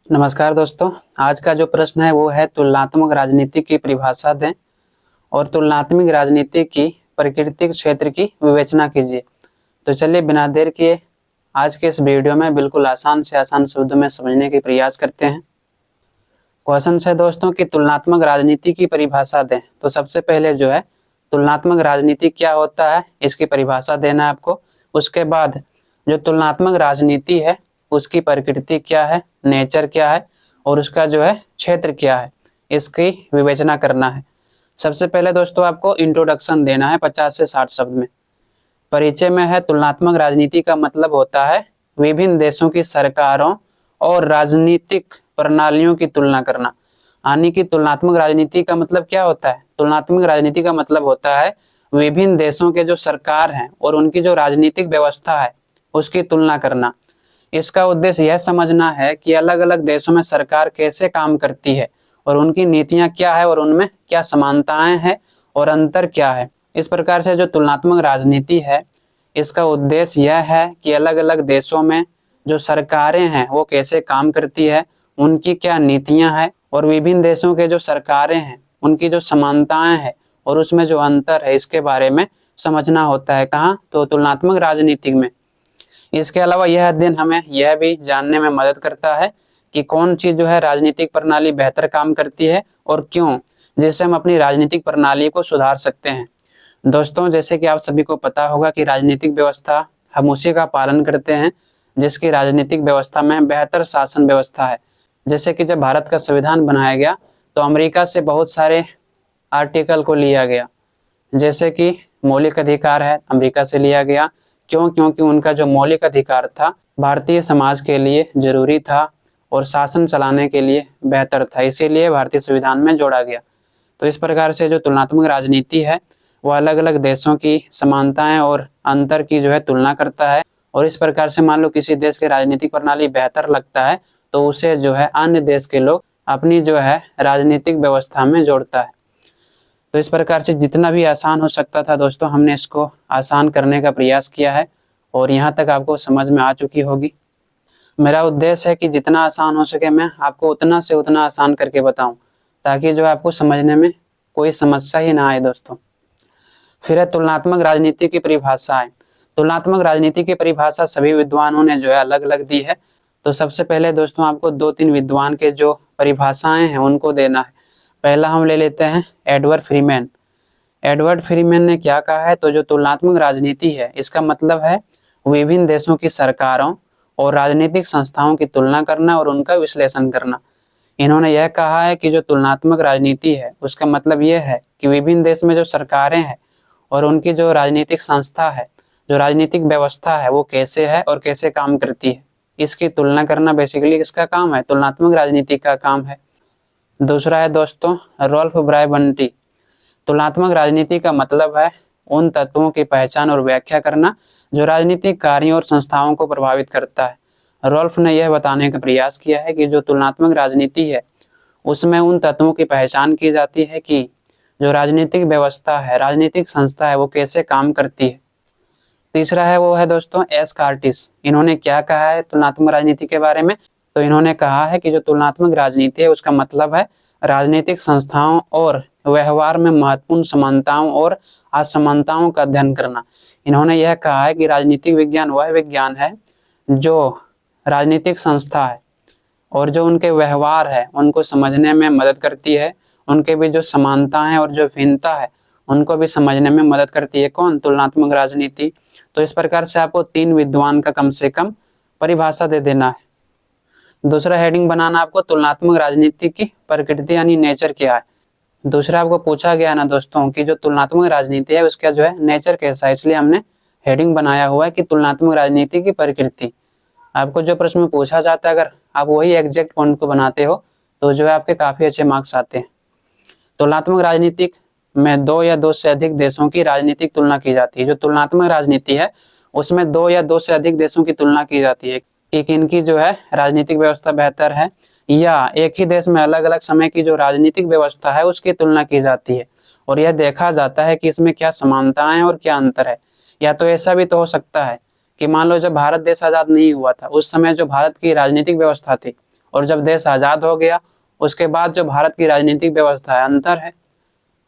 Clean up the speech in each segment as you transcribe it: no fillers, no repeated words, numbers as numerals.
नमस्कार दोस्तों। आज का जो प्रश्न है वो है तुलनात्मक राजनीति की परिभाषा दें और तुलनात्मक राजनीति की प्राकृतिक क्षेत्र की विवेचना कीजिए। तो चलिए बिना देर किए आज के इस वीडियो में बिल्कुल आसान से आसान शब्दों में समझने की प्रयास करते हैं। क्वेश्चन है दोस्तों कि तुलनात्मक राजनीति की परिभाषा दें। तो सबसे पहले जो है तुलनात्मक राजनीति क्या होता है इसकी परिभाषा देना है आपको। उसके बाद जो तुलनात्मक राजनीति है उसकी प्रकृति क्या है, नेचर क्या है और उसका जो है क्षेत्र क्या है, इसकी विवेचना करना है। सबसे पहले दोस्तों आपको इंट्रोडक्शन देना है 50 से 60 शब्द में। परिचय में है तुलनात्मक राजनीति का मतलब होता है विभिन्न देशों की सरकारों और राजनीतिक प्रणालियों की तुलना करना। यानी कि तुलनात्मक राजनीति का मतलब क्या होता है? तुलनात्मक राजनीति का मतलब होता है विभिन्न देशों के जो सरकार हैं और उनकी जो राजनीतिक व्यवस्था है उसकी तुलना करना। इसका उद्देश्य यह समझना है कि अलग अलग देशों में सरकार कैसे काम करती है और उनकी नीतियां क्या है और उनमें क्या समानताएं हैं और अंतर क्या है। इस प्रकार से जो तुलनात्मक राजनीति है इसका उद्देश्य यह है कि अलग अलग देशों में जो सरकारें हैं वो कैसे काम करती है, उनकी क्या नीतियां हैं और विभिन्न देशों के जो सरकारें हैं उनकी जो समानताएं हैं और उसमें जो अंतर है इसके बारे में समझना होता है। कहाँ? तो तुलनात्मक राजनीति में। इसके अलावा यह अध्ययन हमें यह भी जानने में मदद करता है कि कौन चीज जो है राजनीतिक प्रणाली बेहतर काम करती है और क्यों, जिससे हम अपनी राजनीतिक प्रणाली को सुधार सकते हैं। दोस्तों जैसे कि आप सभी को पता होगा कि राजनीतिक व्यवस्था हम उसी का पालन करते हैं जिसकी राजनीतिक व्यवस्था में बेहतर शासन व्यवस्था है। जैसे कि जब भारत का संविधान बनाया गया तो अमेरिका से बहुत सारे आर्टिकल को लिया गया, जैसे कि मौलिक अधिकार है अमेरिका से लिया गया। क्यों? क्योंकि उनका जो मौलिक अधिकार था भारतीय समाज के लिए जरूरी था और शासन चलाने के लिए बेहतर था, इसीलिए भारतीय संविधान में जोड़ा गया। तो इस प्रकार से जो तुलनात्मक राजनीति है वो अलग अलग देशों की समानताएं और अंतर की जो है तुलना करता है और इस प्रकार से मान लो किसी देश की राजनीतिक प्रणाली बेहतर लगता है तो उसे जो है अन्य देश के लोग अपनी जो है राजनीतिक व्यवस्था में जोड़ता है। तो इस प्रकार से जितना भी आसान हो सकता था दोस्तों हमने इसको आसान करने का प्रयास किया है और यहाँ तक आपको समझ में आ चुकी होगी। मेरा उद्देश्य है कि जितना आसान हो सके मैं आपको उतना से उतना आसान करके बताऊं ताकि जो आपको समझने में कोई समस्या ही ना आए दोस्तों। फिर है तुलनात्मक राजनीति की परिभाषा है। तुलनात्मक राजनीति की परिभाषा सभी विद्वानों ने जो है अलग अलग दी है। तो सबसे पहले दोस्तों आपको 2-3 विद्वान के जो परिभाषाएं हैं उनको देना है। पहला हम ले लेते हैं एडवर्ड फ्रीमैन। एडवर्ड फ्रीमैन ने क्या कहा है? तो जो तुलनात्मक राजनीति है इसका मतलब है विभिन्न देशों की सरकारों और राजनीतिक संस्थाओं की तुलना करना और उनका विश्लेषण करना। इन्होंने यह कहा है कि जो तुलनात्मक राजनीति है उसका मतलब यह है कि विभिन्न देश में जो सरकारें हैं और उनकी जो राजनीतिक संस्था है, जो राजनीतिक व्यवस्था है वो कैसे है और कैसे काम करती है, इसकी तुलना करना बेसिकली इसका काम है, तुलनात्मक राजनीति का काम है। दूसरा है दोस्तों रोल्फ ब्रायबंटी। तुलनात्मक राजनीति का मतलब है उन तत्वों की पहचान और व्याख्या करना जो राजनीतिक कार्यों और संस्थाओं को प्रभावित करता है। रोल्फ ने यह बताने का प्रयास किया है कि जो तुलनात्मक राजनीति है उसमें उन तत्वों की पहचान की जाती है कि जो राजनीतिक व्यवस्था है, राजनीतिक संस्था है वो कैसे काम करती है। तीसरा है वो है दोस्तों एस कार्टिस। इन्होंने क्या कहा है तुलनात्मक राजनीति के बारे में? तो इन्होंने कहा है कि जो तुलनात्मक राजनीति है उसका मतलब है राजनीतिक संस्थाओं और व्यवहार में महत्वपूर्ण समानताओं और असमानताओं का अध्ययन करना। इन्होंने यह कहा है कि राजनीतिक विज्ञान वह विज्ञान है जो राजनीतिक संस्था है और जो उनके व्यवहार है उनको समझने में मदद करती है, उनके भी जो समानता है और जो भिन्नता है उनको भी समझने में मदद करती है। कौन? तुलनात्मक राजनीति। तो इस प्रकार से आपको 3 विद्वान का कम से कम परिभाषा दे देना है। दूसरा हेडिंग बनाना आपको तुलनात्मक राजनीति की प्रकृति यानी नेचर क्या है। दूसरा आपको पूछा गया ना दोस्तों कि जो तुलनात्मक राजनीति है उसका जो है नेचर कैसा है, इसलिए हमने हेडिंग बनाया हुआ है कि तुलनात्मक राजनीति की प्रकृति। आपको जो प्रश्न में पूछा जाता है अगर आप वही एग्जैक्ट पॉइंट को बनाते हो तो जो है आपके काफी अच्छे मार्क्स आते हैं। तुलनात्मक राजनीतिक में 2 या 2 से अधिक देशों की राजनीतिक तुलना की जाती है। जो तुलनात्मक राजनीति है उसमें 2 या 2 से अधिक देशों की तुलना की जाती है कि किनकी जो है राजनीतिक व्यवस्था बेहतर है या एक ही देश में अलग अलग समय की जो राजनीतिक व्यवस्था है उसकी तुलना की जाती है और यह देखा जाता है कि इसमें क्या समानताएं और क्या अंतर है। या तो ऐसा भी तो हो सकता है कि मान लो जब भारत देश आजाद नहीं हुआ था उस समय जो भारत की राजनीतिक व्यवस्था थी और जब देश आज़ाद हो गया उसके बाद जो भारत की राजनीतिक व्यवस्था है, अंतर है।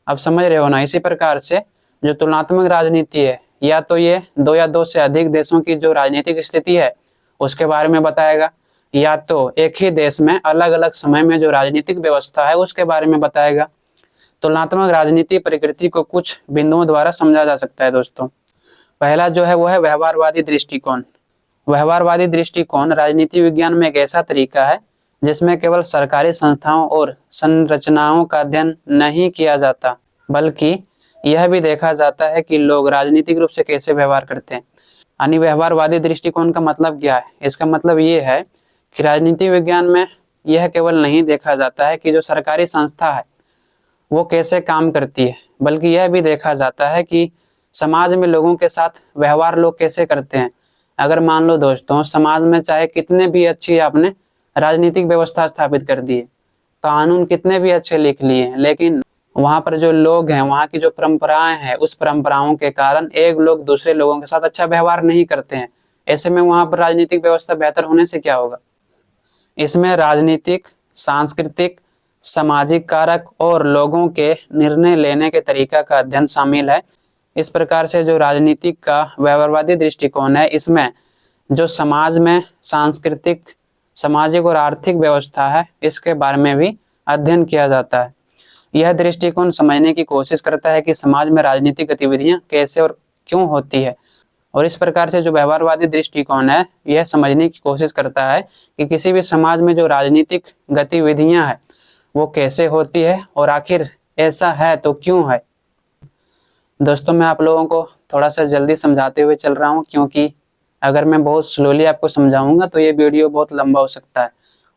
अब समझ रहे हो ना। इसी प्रकार से जो तुलनात्मक राजनीति है, या तो ये दो या दो से अधिक देशों की जो राजनीतिक स्थिति है उसके बारे में बताएगा, या तो एक ही देश में अलग अलग समय में जो राजनीतिक व्यवस्था है उसके बारे में बताएगा। तुलनात्मक राजनीति प्रकृति को कुछ बिंदुओं द्वारा समझा जा सकता है दोस्तों। पहला जो है वो है व्यवहारवादी दृष्टिकोण। व्यवहारवादी दृष्टिकोण राजनीति विज्ञान में एक ऐसा तरीका है जिसमें केवल सरकारी संस्थाओं और संरचनाओं का अध्ययन नहीं किया जाता, बल्कि यह भी देखा जाता है कि लोग राजनीतिक रूप से कैसे व्यवहार करते हैं। यानी व्यवहारवादी दृष्टिकोण का मतलब क्या है? इसका मतलब ये है कि राजनीति विज्ञान में यह केवल नहीं देखा जाता है कि जो सरकारी संस्था है वो कैसे काम करती है, बल्कि यह भी देखा जाता है कि समाज में लोगों के साथ व्यवहार लोग कैसे करते हैं। अगर मान लो दोस्तों, समाज में चाहे कितने भी अच्छी आपने राजनीतिक व्यवस्था स्थापित कर दी है, कानून कितने भी अच्छे लिख लिए, लेकिन वहां पर जो लोग हैं, वहां की जो परंपराएं हैं, उस परंपराओं के कारण एक लोग दूसरे लोगों के साथ अच्छा व्यवहार नहीं करते हैं। ऐसे में वहां पर राजनीतिक व्यवस्था बेहतर होने से क्या होगा? इसमें राजनीतिक, सांस्कृतिक, सामाजिक कारक और लोगों के निर्णय लेने के तरीका का अध्ययन शामिल है। इस प्रकार से जो राजनीतिक का व्यवहारवादी दृष्टिकोण है, इसमें जो समाज में सांस्कृतिक, सामाजिक और आर्थिक व्यवस्था है इसके बारे में भी अध्ययन किया जाता है। यह दृष्टिकोण समझने की कोशिश करता है कि समाज में राजनीतिक गतिविधियां कैसे और क्यों होती है। और इस प्रकार से जो व्यवहारवादी दृष्टिकोण है यह समझने की कोशिश करता है कि किसी भी समाज में जो राजनीतिक गतिविधियां हैं वो कैसे होती है और आखिर ऐसा है तो क्यों है। दोस्तों, मैं आप लोगों को थोड़ा सा जल्दी समझाते हुए चल रहा हूँ, क्योंकि अगर मैं बहुत स्लोली आपको समझाऊंगा तो ये वीडियो बहुत लंबा हो सकता है,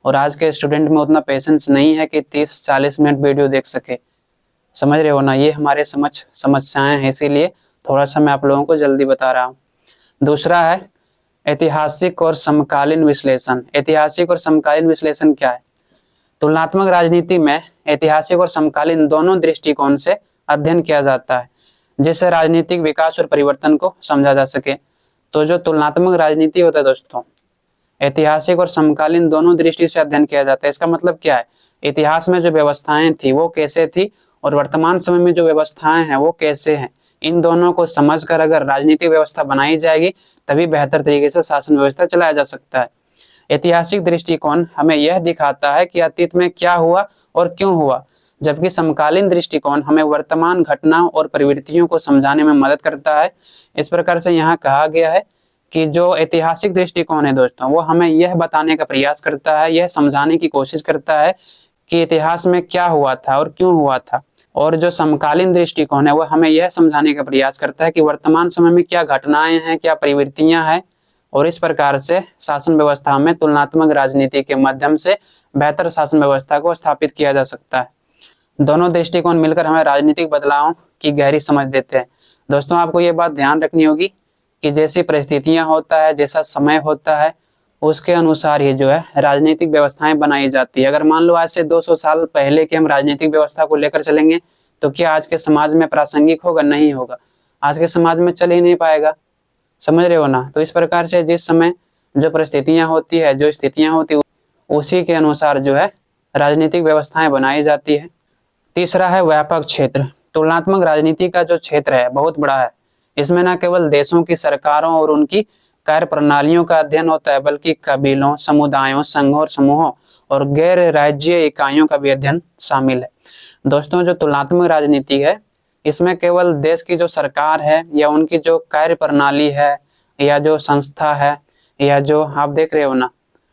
और आज के स्टूडेंट में उतना पेशेंस नहीं है कि 30-40 मिनट वीडियो देख सके। समझ रहे हो ना, ये हमारे समस्याएं हैं, इसीलिए थोड़ा सा मैं आप लोगों को जल्दी बता रहा हूँ। दूसरा है ऐतिहासिक और समकालीन विश्लेषण। ऐतिहासिक और समकालीन विश्लेषण क्या है? तुलनात्मक राजनीति में ऐतिहासिक और समकालीन दोनों दृष्टिकोण से अध्ययन किया जाता है, जिससे राजनीतिक विकास और परिवर्तन को समझा जा सके। तो जो तुलनात्मक राजनीति होता है दोस्तों, ऐतिहासिक और समकालीन दोनों दृष्टि से अध्ययन किया जाता है। इसका मतलब क्या है? इतिहास में जो व्यवस्थाएं थी वो कैसे थी और वर्तमान समय में जो व्यवस्थाएं हैं वो कैसे हैं। इन दोनों को समझकर अगर राजनीतिक व्यवस्था बनाई जाएगी तभी बेहतर तरीके से शासन व्यवस्था चलाया जा सकता है। ऐतिहासिक दृष्टिकोण हमें यह दिखाता है कि अतीत में क्या हुआ और क्यों हुआ, जबकि समकालीन दृष्टिकोण हमें वर्तमान घटनाओं और प्रवृत्तियों को समझाने में मदद करता है। इस प्रकार से यहाँ कहा गया है कि जो ऐतिहासिक दृष्टिकोण है दोस्तों, वो हमें यह बताने का प्रयास करता है, यह समझाने की कोशिश करता है कि इतिहास में क्या हुआ था और क्यों हुआ था। और जो समकालीन दृष्टिकोण है वो हमें यह समझाने का प्रयास करता है कि वर्तमान समय में क्या घटनाएं हैं, क्या प्रवृत्तियां हैं। और इस प्रकार से शासन व्यवस्था में तुलनात्मक राजनीति के माध्यम से बेहतर शासन व्यवस्था को स्थापित किया जा सकता है। दोनों दृष्टिकोण मिलकर हमें राजनीतिक बदलावों की गहरी समझ देते हैं। दोस्तों, आपको ये बात ध्यान रखनी होगी कि जैसी परिस्थितियां होता है, जैसा समय होता है, उसके अनुसार ही जो है राजनीतिक व्यवस्थाएं बनाई जाती है। अगर मान लो आज से 200 साल पहले की हम राजनीतिक व्यवस्था को लेकर चलेंगे तो क्या आज के समाज में प्रासंगिक होगा? नहीं होगा। आज के समाज में चल ही नहीं पाएगा। समझ रहे हो ना। तो इस प्रकार से जिस समय जो परिस्थितियां होती है, जो स्थितियां होती है, उसी के अनुसार जो है राजनीतिक व्यवस्थाएं बनाई जाती है। तीसरा है व्यापक क्षेत्र। तुलनात्मक राजनीति का जो क्षेत्र है बहुत बड़ा है। इसमें न केवल देशों की सरकारों और उनकी कार्य प्रणालियों का अध्ययन होता है, बल्कि कबीलों, समुदायों, संघों और समूहों और गैर राज्यीय इकाइयों का भी अध्ययन शामिल है। दोस्तों, जो तुलनात्मक राजनीति है इसमें केवल देश की जो सरकार है या उनकी जो कार्य प्रणाली है या जो संस्था है या जो आप देख रहे हो ना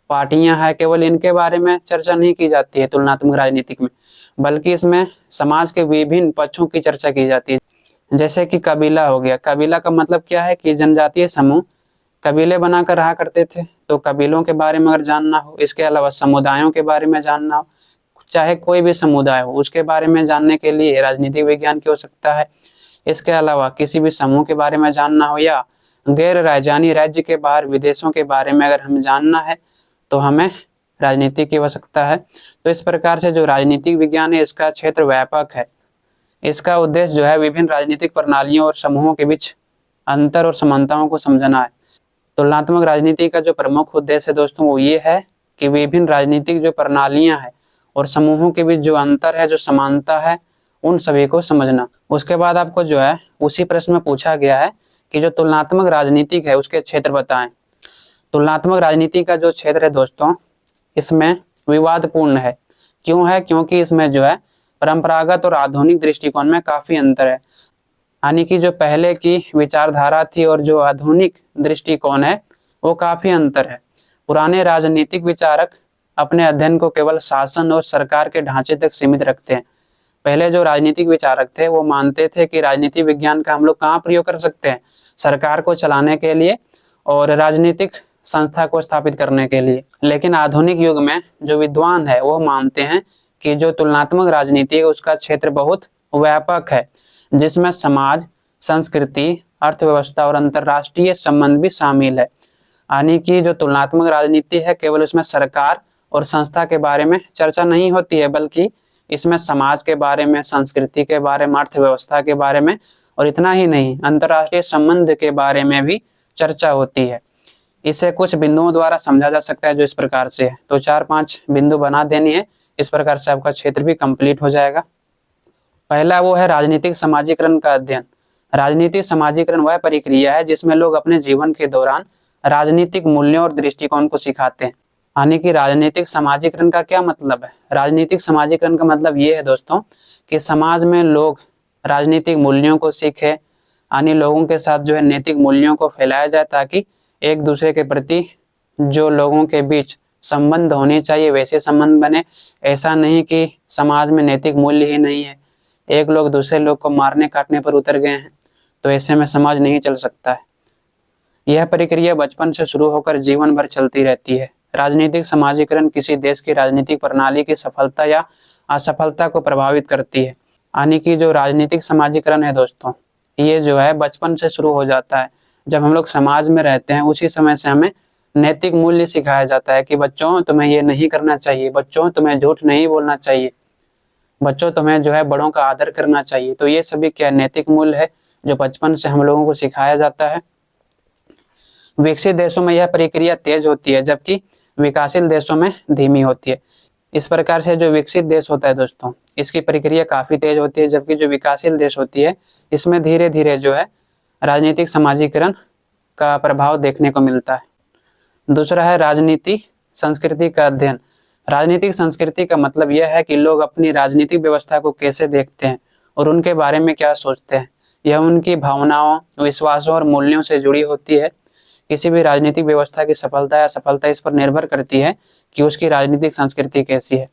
पार्टियां हैं, केवल इनके बारे में चर्चा नहीं की जाती है तुलनात्मक राजनीतिक में, बल्कि इसमें समाज के विभिन्न पक्षों की चर्चा की जाती है। जैसे कि कबीला हो गया। कबीला का मतलब क्या है कि जनजातीय समूह कबीले बनाकर रहा करते थे, तो कबीलों के बारे में अगर जानना हो, इसके अलावा समुदायों के बारे में जानना हो, चाहे कोई भी समुदाय हो उसके बारे में जानने के लिए राजनीतिक विज्ञान की आवश्यकता है। इसके अलावा किसी भी समूह के बारे में जानना हो या गैर राजधानी राज्य के बाहर विदेशों के बारे में अगर हमें जानना है तो हमें राजनीति की आवश्यकता है। तो इस प्रकार से जो राजनीतिक विज्ञान है इसका क्षेत्र व्यापक है। इसका उद्देश्य जो है विभिन्न राजनीतिक प्रणालियों और समूहों के बीच अंतर और समानताओं को समझना है। तुलनात्मक राजनीति का जो प्रमुख उद्देश्य है दोस्तों वो ये है कि विभिन्न राजनीतिक जो प्रणालियां हैं और समूहों के बीच जो अंतर है, जो समानता है, उन सभी को समझना। उसके बाद आपको जो है उसी प्रश्न में पूछा गया है कि जो तुलनात्मक राजनीतिक है उसके क्षेत्र बताएं। तुलनात्मक राजनीति का जो क्षेत्र है दोस्तों, इसमें विवादपूर्ण है। क्यों है? क्योंकि इसमें जो है परंपरागत और आधुनिक दृष्टिकोण में काफी अंतर है। यानी कि जो पहले की विचारधारा थी और जो आधुनिक दृष्टिकोण है वो काफी अंतर है। पुराने राजनीतिक विचारक अपने अध्ययन को केवल शासन और सरकार के ढांचे तक सीमित रखते हैं। पहले जो राजनीतिक विचारक थे वो मानते थे कि राजनीति विज्ञान का हम लोग कहाँ प्रयोग कर सकते हैं? सरकार को चलाने के लिए और राजनीतिक संस्था को स्थापित करने के लिए। लेकिन आधुनिक युग में जो विद्वान है वो मानते हैं कि जो तुलनात्मक राजनीति है उसका क्षेत्र बहुत व्यापक है, जिसमें समाज, संस्कृति, अर्थव्यवस्था और अंतरराष्ट्रीय संबंध भी शामिल है। यानी कि जो तुलनात्मक राजनीति है केवल उसमें सरकार और संस्था के बारे में चर्चा नहीं होती है, बल्कि इसमें समाज के बारे में, संस्कृति के बारे में, अर्थव्यवस्था के बारे में, और इतना ही नहीं अंतरराष्ट्रीय संबंध के बारे में भी चर्चा होती है। इसे कुछ बिंदुओं द्वारा समझा जा सकता है जो इस प्रकार से है। तो 4-5 बिंदु बना देनी है, इस प्रकार से आपका क्षेत्र भी कंप्लीट हो जाएगा। पहला वो है राजनीतिक समाजीकरण का अध्ययन। राजनीतिक समाजीकरण वह प्रक्रिया है जिसमें लोग अपने जीवन के दौरान राजनीतिक मूल्यों और दृष्टिकोण को सिखाते हैं। यानी कि राजनीतिक समाजीकरण का क्या मतलब है? राजनीतिक समाजीकरण का मतलब ये है दोस्तों कि समाज में लोग राजनीतिक मूल्यों को सीखे, यानी लोगों के साथ जो है नैतिक मूल्यों को फैलाया जाए ताकि एक दूसरे के प्रति जो लोगों के बीच संबंध होने चाहिए वैसे संबंध बने। ऐसा नहीं कि समाज में नैतिक मूल्य ही नहीं है, एक लोग दूसरे लोग को मारने काटने पर उतर गए हैं, तो ऐसे में समाज नहीं चल सकता है। यह प्रक्रिया बचपन से शुरू होकर जीवन भर चलती रहती है। राजनीतिक समाजीकरण किसी देश की राजनीतिक प्रणाली की सफलता या असफलता को प्रभावित करती है। यानी कि जो राजनीतिक समाजीकरण है दोस्तों, ये जो है बचपन से शुरू हो जाता है। जब हम लोग समाज में रहते हैं उसी समय से हमें नैतिक मूल्य सिखाया जाता है कि बच्चों तुम्हें ये नहीं करना चाहिए, बच्चों तुम्हें झूठ नहीं बोलना चाहिए, बच्चों तुम्हें जो है बड़ों का आदर करना चाहिए। तो ये सभी क्या नैतिक मूल्य है जो बचपन से हम लोगों को सिखाया जाता है। विकसित देशों में यह प्रक्रिया तेज होती है जबकि विकासशील देशों में धीमी होती है। इस प्रकार से जो विकसित देश होता है दोस्तों, इसकी प्रक्रिया काफी तेज होती है, जबकि जो विकासशील देश होती है इसमें धीरे धीरे जो है राजनीतिक समाजीकरण का प्रभाव देखने को मिलता है। दूसरा है राजनीति संस्कृति का अध्ययन। राजनीतिक संस्कृति का मतलब यह है कि लोग अपनी राजनीतिक व्यवस्था को कैसे देखते हैं और उनके बारे में क्या सोचते हैं। यह उनकी भावनाओं, विश्वासों और मूल्यों से जुड़ी होती है। किसी भी राजनीतिक व्यवस्था की सफलता या असफलता इस पर निर्भर करती है कि उसकी राजनीतिक संस्कृति कैसी है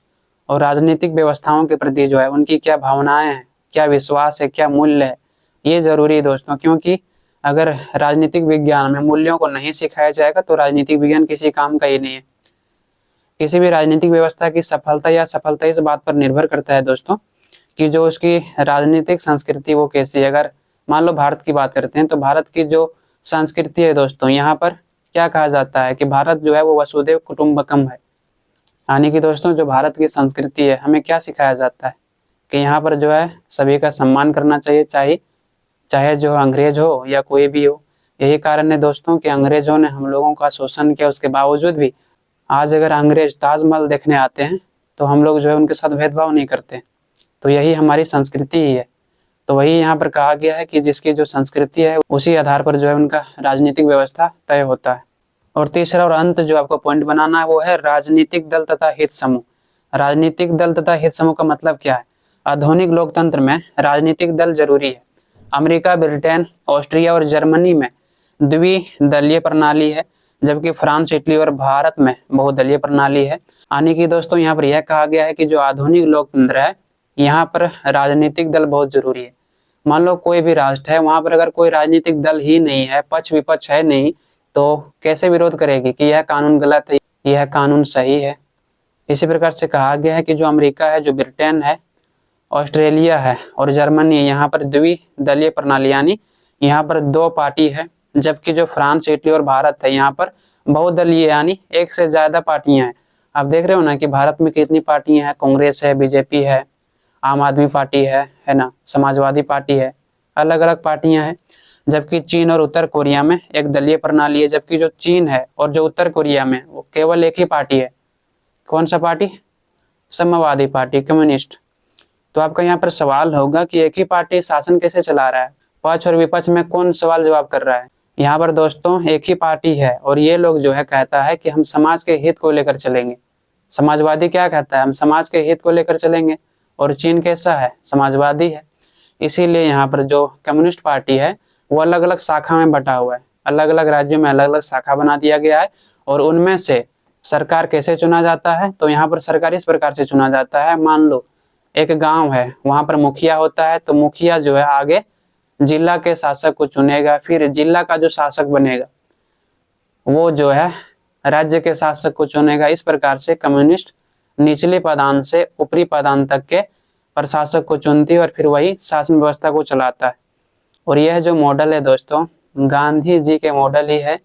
और राजनीतिक व्यवस्थाओं के प्रति जो है उनकी क्या भावनाएं हैं, क्या विश्वास है, क्या मूल्य है। ये जरूरी है दोस्तों, क्योंकि अगर राजनीतिक विज्ञान में मूल्यों को नहीं सिखाया जाएगा तो राजनीतिक विज्ञान किसी काम का ही नहीं है। किसी भी राजनीतिक व्यवस्था की सफलता या असफलता इस बात पर निर्भर करता है दोस्तों कि जो उसकी राजनीतिक संस्कृति वो कैसी है। अगर मान लो भारत की बात करते हैं तो भारत की जो संस्कृति है दोस्तों, यहाँ पर क्या कहा जाता है कि भारत जो है वो वसुधैव कुटुंबकम है। यानी कि दोस्तों जो भारत की संस्कृति है हमें क्या सिखाया जाता है कि यहाँ पर जो है सभी का सम्मान करना चाहिए, चाहे जो अंग्रेज हो या कोई भी हो। यही कारण है दोस्तों कि अंग्रेजों ने हम लोगों का शोषण किया, उसके बावजूद भी आज अगर अंग्रेज ताजमहल देखने आते हैं तो हम लोग जो है उनके साथ भेदभाव नहीं करते। तो यही हमारी संस्कृति ही है। तो वही यहाँ पर कहा गया है कि जिसकी जो संस्कृति है उसी आधार पर जो है उनका राजनीतिक व्यवस्था तय होता है। और तीसरा और अंत जो आपको पॉइंट बनाना है वो है राजनीतिक दल तथा हित समूह। राजनीतिक दल तथा हित समूह का मतलब क्या है? आधुनिक लोकतंत्र में राजनीतिक दल जरूरी है। अमेरिका, ब्रिटेन, ऑस्ट्रिया और जर्मनी में द्विदलीय प्रणाली है, जबकि फ्रांस, इटली और भारत में बहुदलीय प्रणाली है। यानी कि दोस्तों यहाँ पर यह कहा गया है कि जो आधुनिक लोकतंत्र है यहाँ पर राजनीतिक दल बहुत जरूरी है। मान लो कोई भी राष्ट्र है, वहां पर अगर कोई राजनीतिक दल ही नहीं है, पक्ष विपक्ष है नहीं, तो कैसे विरोध करेगी कि यह कानून गलत है, यह कानून सही है। इसी प्रकार से कहा गया है कि जो अमेरिका है, जो ब्रिटेन है, ऑस्ट्रेलिया है और जर्मनी है, यहाँ पर द्विदलीय प्रणाली यानी यहाँ पर 2 पार्टी है, जबकि जो फ्रांस, इटली और भारत है यहाँ पर बहुदलीय यानी एक से ज्यादा पार्टियां हैं। आप देख रहे हो ना कि भारत में कितनी पार्टियां हैं, कांग्रेस है, बीजेपी है, आम आदमी पार्टी है ना, समाजवादी पार्टी है, अलग अलग पार्टियां हैं। जबकि चीन और उत्तर कोरिया में एक दलीय प्रणाली है, जबकि जो चीन है और जो उत्तर कोरिया में वो केवल एक ही पार्टी है, कौन सा पार्टी? Samajwadi party, communist. तो आपका यहाँ पर सवाल होगा कि एक ही पार्टी शासन कैसे चला रहा है, पक्ष और विपक्ष में कौन सवाल जवाब कर रहा है। यहाँ पर दोस्तों एक ही पार्टी है और ये लोग जो है कहता है कि हम समाज के हित को लेकर चलेंगे। समाजवादी क्या कहता है? हम समाज के हित को लेकर चलेंगे। और चीन कैसा है? समाजवादी है। इसीलिए यहाँ पर जो कम्युनिस्ट पार्टी है वो अलग अलग शाखा में बटा हुआ है, अलग अलग राज्यों में अलग अलग शाखा बना दिया गया है। और उनमें से सरकार कैसे चुना जाता है? तो यहाँ पर सरकार इस प्रकार से चुना जाता है, मान लो एक गांव है, वहां पर मुखिया होता है, तो मुखिया जो है आगे जिला के शासक को चुनेगा, फिर जिला का जो शासक बनेगा वो जो है राज्य के शासक को चुनेगा। इस प्रकार से कम्युनिस्ट निचले पादान से ऊपरी पादान तक के प्रशासक को चुनती है और फिर वही शासन व्यवस्था को चलाता है। और यह जो मॉडल है दोस्तों गांधी जी के मॉडल ही है,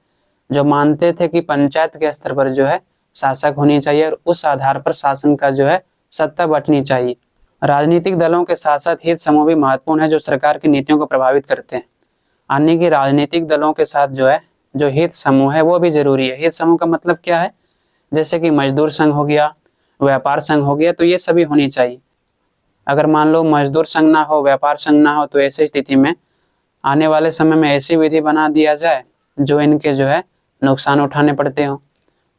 जो मानते थे कि पंचायत के स्तर पर जो है शासक होनी चाहिए और उस आधार पर शासन का जो है सत्ता बंटनी चाहिए। राजनीतिक दलों के साथ साथ हित समूह भी महत्वपूर्ण है जो सरकार की नीतियों को प्रभावित करते हैं। यानी कि राजनीतिक दलों के साथ जो है जो हित समूह है वो भी जरूरी है। हित समूह का मतलब क्या है? जैसे कि मजदूर संघ हो गया, व्यापार संघ हो गया, तो ये सभी होनी चाहिए। अगर मान लो मजदूर संघ ना हो, व्यापार संघ ना हो, तो ऐसी स्थिति में आने वाले समय में ऐसी विधि बना दिया जाए जो इनके जो है नुकसान उठाने पड़ते हो।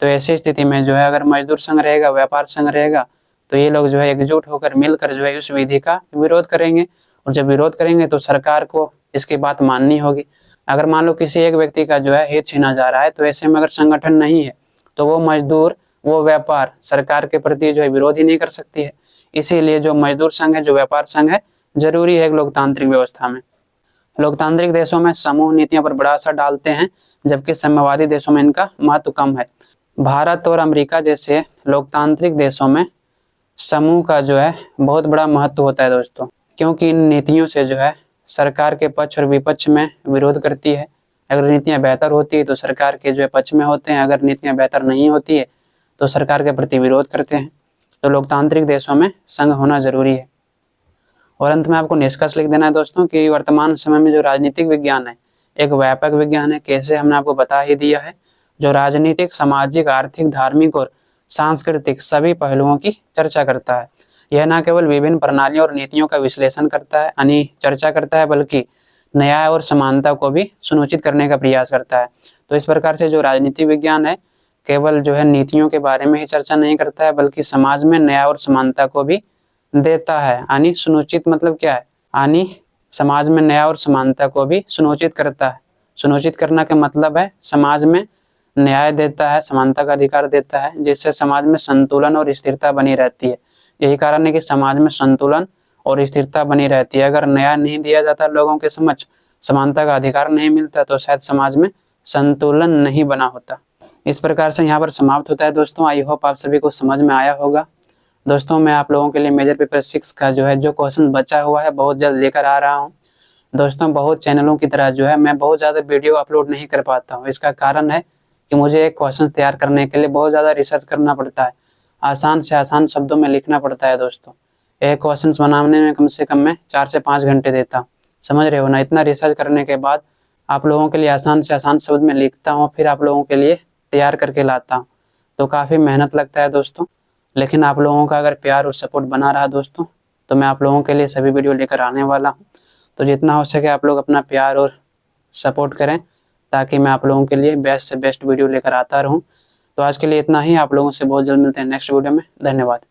तो ऐसी स्थिति में जो है अगर मजदूर संघ रहेगा, व्यापार संघ रहेगा, तो ये लोग जो है एकजुट होकर मिलकर जो है उस विधि का विरोध करेंगे। और जब विरोध करेंगे तो सरकार को इसकी बात माननी होगी। अगर मान लो किसी एक व्यक्ति का जो है हित छीना जा रहा है, तो ऐसे में अगर संगठन नहीं है तो वो मजदूर, वो व्यापार सरकार के प्रति जो है विरोध ही नहीं कर सकती है। इसीलिए जो मजदूर संघ है, जो व्यापार संघ है, जरूरी है एक लोकतांत्रिक व्यवस्था में। लोकतांत्रिक देशों में समूह नीतियों पर बड़ा असर डालते हैं, जबकि साम्यवादी देशों में इनका महत्व कम है। भारत और अमेरिका जैसे लोकतांत्रिक देशों में समूह का जो है बहुत बड़ा महत्व होता है दोस्तों, क्योंकि इन नीतियों से जो है सरकार के पक्ष और विपक्ष में विरोध करती है। अगर नीतियां बेहतर होती है तो सरकार के जो है पक्ष में होते हैं, अगर नीतियां बेहतर नहीं होती है तो सरकार के प्रति विरोध करते हैं। तो लोकतांत्रिक देशों में संघ होना जरूरी है। और अंत में आपको निष्कर्ष लिख देना है दोस्तों कि वर्तमान समय में जो राजनीतिक विज्ञान है एक व्यापक विज्ञान है। कैसे? हमने आपको बता ही दिया है। जो राजनीतिक, सामाजिक, आर्थिक, धार्मिक और सांस्कृतिक सभी पहलुओं की चर्चा करता है। यह न केवल विभिन्न प्रणालियों और नीतियों का विश्लेषण करता है यानी चर्चा करता है, बल्कि न्याय और समानता को भी सुनिश्चित करने का प्रयास करता है। तो इस प्रकार से जो राजनीति विज्ञान है केवल जो है नीतियों के बारे में ही चर्चा नहीं करता है, बल्कि समाज में न्याय और समानता को भी देता है। यानी सुनिश्चित मतलब क्या है? यानी समाज में न्याय और समानता को भी सुनिश्चित करता है। सुनिश्चित करना का मतलब है समाज में न्याय देता है, समानता का अधिकार देता है, जिससे समाज में संतुलन और स्थिरता बनी रहती है। यही कारण है कि समाज में संतुलन और स्थिरता बनी रहती है। अगर न्याय नहीं दिया जाता लोगों के समक्ष, समानता का अधिकार नहीं मिलता, तो शायद समाज में संतुलन नहीं बना होता। इस प्रकार से यहाँ पर समाप्त होता है दोस्तों। आई होप आप सभी को समझ में आया होगा। दोस्तों मैं आप लोगों के लिए मेजर पेपर 6 का जो क्वेश्चन बचा हुआ है बहुत जल्द लेकर आ रहा हूँ। दोस्तों बहुत चैनलों की तरह जो है मैं बहुत ज़्यादा वीडियो अपलोड नहीं कर पाता हूँ। इसका कारण है कि मुझे एक क्वेश्चन तैयार करने के लिए बहुत ज़्यादा रिसर्च करना पड़ता है, आसान से आसान शब्दों में लिखना पड़ता है दोस्तों। एक क्वेश्चन बनाने में कम से कम मैं 4 से 5 घंटे देता हूँ, समझ रहे हो ना। इतना रिसर्च करने के बाद आप लोगों के लिए आसान से आसान शब्द में लिखता हूँ, फिर आप लोगों के लिए तैयार करके लाता हूँ, तो काफ़ी मेहनत लगता है दोस्तों। लेकिन आप लोगों का अगर प्यार और सपोर्ट बना रहा दोस्तों, तो मैं आप लोगों के लिए सभी वीडियो लेकर आने वाला हूँ। तो जितना हो सके आप लोग अपना प्यार और सपोर्ट करें, ताकि मैं आप लोगों के लिए बेस्ट से बेस्ट वीडियो लेकर आता रहूँ। तो आज के लिए इतना ही। आप लोगों से बहुत जल्द मिलते हैं नेक्स्ट वीडियो में। धन्यवाद।